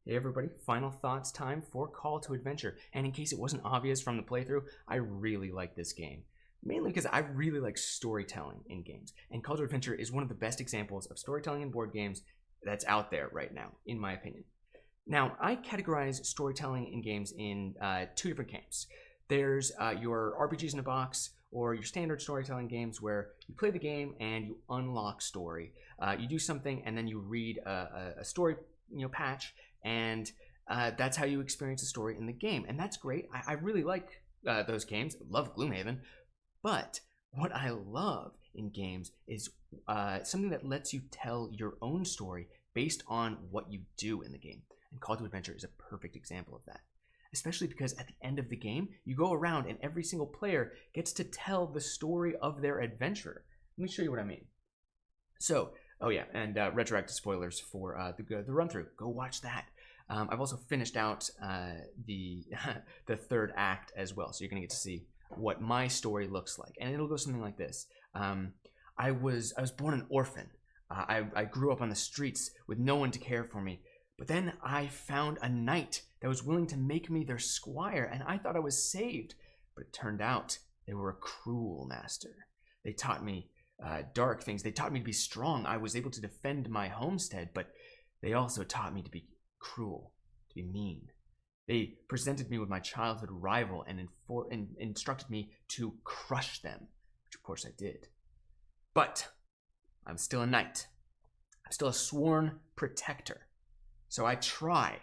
Hey everybody, final thoughts time for Call to Adventure. And in case it wasn't obvious from the playthrough, I really like this game. Mainly because I really like storytelling in games. And Call to Adventure is one of the best examples of storytelling in board games that's out there right now, in my opinion. Now, I categorize storytelling in games in two different camps. There's your RPGs in a box, or your standard storytelling games where you play the game and you unlock story. You do something and then you read a story patch, and that's how you experience a story in the game. And that's great. I really like those games. Love Gloomhaven. But what I love in games is something that lets you tell your own story based on what you do in the game. And Call to Adventure is a perfect example of that. Especially because at the end of the game, you go around and every single player gets to tell the story of their adventure. Let me show you what I mean. So, oh yeah, and retroactive spoilers for the run-through. Go watch that. I've also finished out the third act as well, so you're gonna get to see what my story looks like, and it'll go something like this. I was born an orphan. I grew up on the streets with no one to care for me, but then I found a knight that was willing to make me their squire, and I thought I was saved, but it turned out they were a cruel master. They taught me dark things. They taught me to be strong. I was able to defend my homestead, but they also taught me to be cruel, to be mean. They presented me with my childhood rival and instructed me to crush them, which of course I did. But I'm still a knight. I'm still a sworn protector. So I try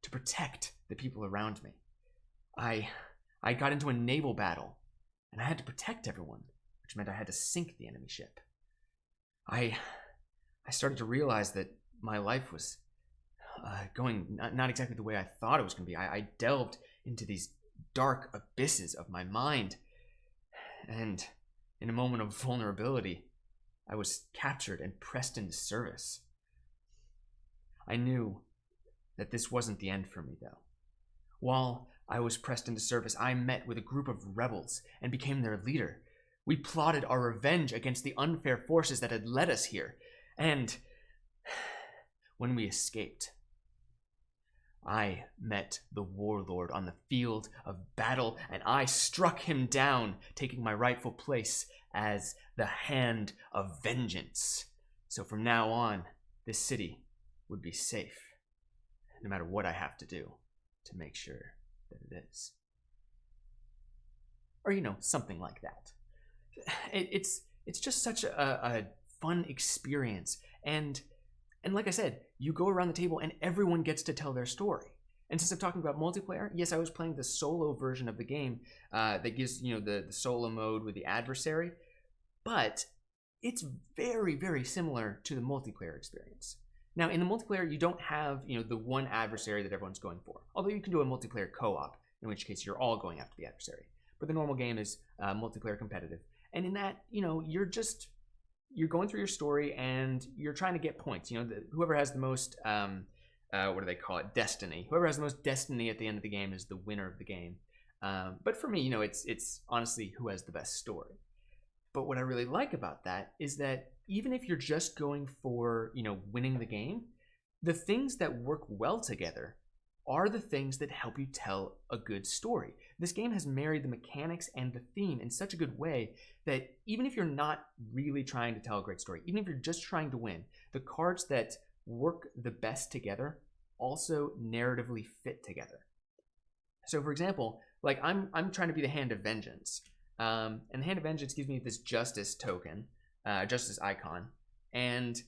to protect the people around me. I got into a naval battle, and I had to protect everyone, which meant I had to sink the enemy ship. I started to realize that my life was going not exactly the way I thought it was going to be. I delved into these dark abysses of my mind, and in a moment of vulnerability, I was captured and pressed into service. I knew that this wasn't the end for me, though. While I was pressed into service, I met with a group of rebels and became their leader. We plotted our revenge against the unfair forces that had led us here. And when we escaped, I met the warlord on the field of battle, and I struck him down, taking my rightful place as the Hand of Vengeance. So from now on, this city would be safe, no matter what I have to do to make sure that it is. Or, something like that. It's just such a fun experience. And like I said, you go around the table and everyone gets to tell their story. And since I'm talking about multiplayer, yes, I was playing the solo version of the game that gives, the solo mode with the adversary. But it's very, very similar to the multiplayer experience. Now, in the multiplayer, you don't have, the one adversary that everyone's going for. Although you can do a multiplayer co-op, in which case you're all going after the adversary. But the normal game is multiplayer competitive. And in that, you're going through your story and you're trying to get points. Whoever has the most, what do they call it? Destiny. Whoever has the most destiny at the end of the game is the winner of the game. But for me, it's honestly who has the best story. But what I really like about that is that even if you're just going for, winning the game, the things that work well together are the things that help you tell a good story. This game has married the mechanics and the theme in such a good way that even if you're not really trying to tell a great story, even if you're just trying to win, the cards that work the best together also narratively fit together. So for example, like I'm trying to be the Hand of Vengeance. And the Hand of Vengeance gives me this justice token, justice icon. And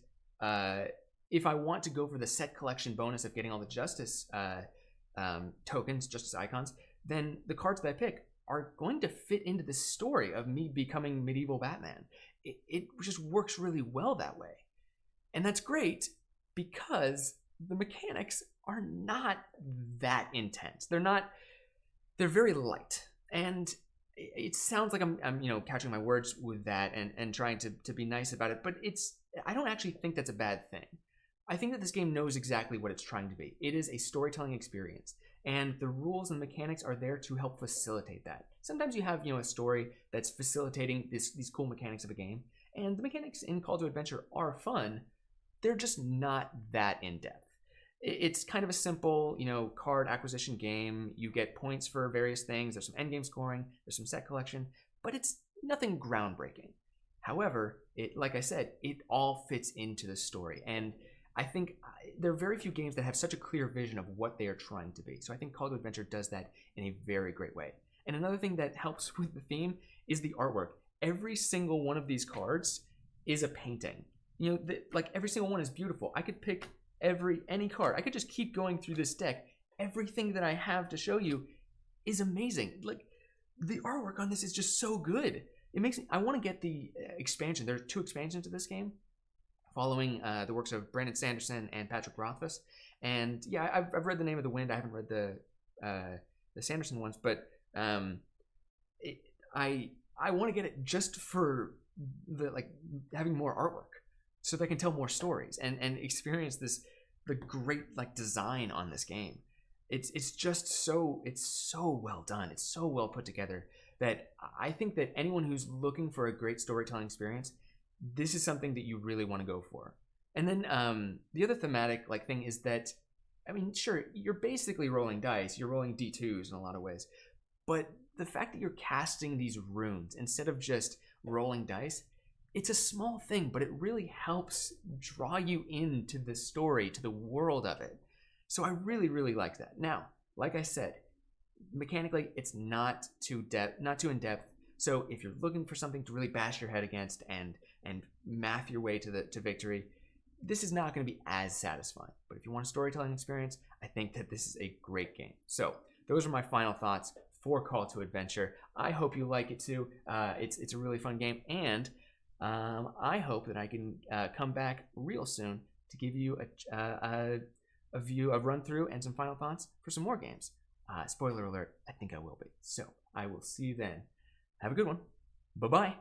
if I want to go for the set collection bonus of getting all the justice tokens, justice icons, then the cards that I pick are going to fit into the story of me becoming medieval Batman. It just works really well that way. And that's great because the mechanics are not that intense. They're very light. And it sounds like I'm catching my words with that and trying to be nice about it, but I don't actually think that's a bad thing. I think that this game knows exactly what it's trying to be. It is a storytelling experience, and the rules and mechanics are there to help facilitate that. Sometimes you have a story that's facilitating these cool mechanics of a game, and the mechanics in Call to Adventure are fun. They're just not that in-depth. it's kind of a simple, card acquisition game. You get points for various things. There's some endgame scoring. There's some set collection, but it's nothing groundbreaking. However, like I said, it all fits into the story, and I think there are very few games that have such a clear vision of what they are trying to be. So I think Call to Adventure does that in a very great way. And another thing that helps with the theme is the artwork. Every single one of these cards is a painting. Like every single one is beautiful. I could pick any card. I could just keep going through this deck. Everything that I have to show you is amazing. Like the artwork on this is just so good. It makes me, I want to get the expansion. There are 2 expansions to this game, following the works of Brandon Sanderson and Patrick Rothfuss. And yeah, I've read The Name of the Wind. I haven't read the Sanderson ones, but I want to get it just for the having more artwork, so they can tell more stories and experience the great design on this game. It's just so well done. It's so well put together that I think that anyone who's looking for a great storytelling experience, this is something that you really want to go for. And then the other thematic thing is that, I mean, sure, you're basically rolling dice. You're rolling D2s in a lot of ways. But the fact that you're casting these runes instead of just rolling dice, it's a small thing, but it really helps draw you into the story, to the world of it. So I really, really like that. Now, like I said, mechanically, it's not too in depth. So if you're looking for something to really bash your head against and math your way to victory, this is not going to be as satisfying. But if you want a storytelling experience, I think that this is a great game. So those are my final thoughts for Call to Adventure. I hope you like it too. It's a really fun game, and I hope that I can come back real soon to give you a run through and some final thoughts for some more games. Spoiler alert, I think I will be. So I will see you then. Have a good one. Bye-bye.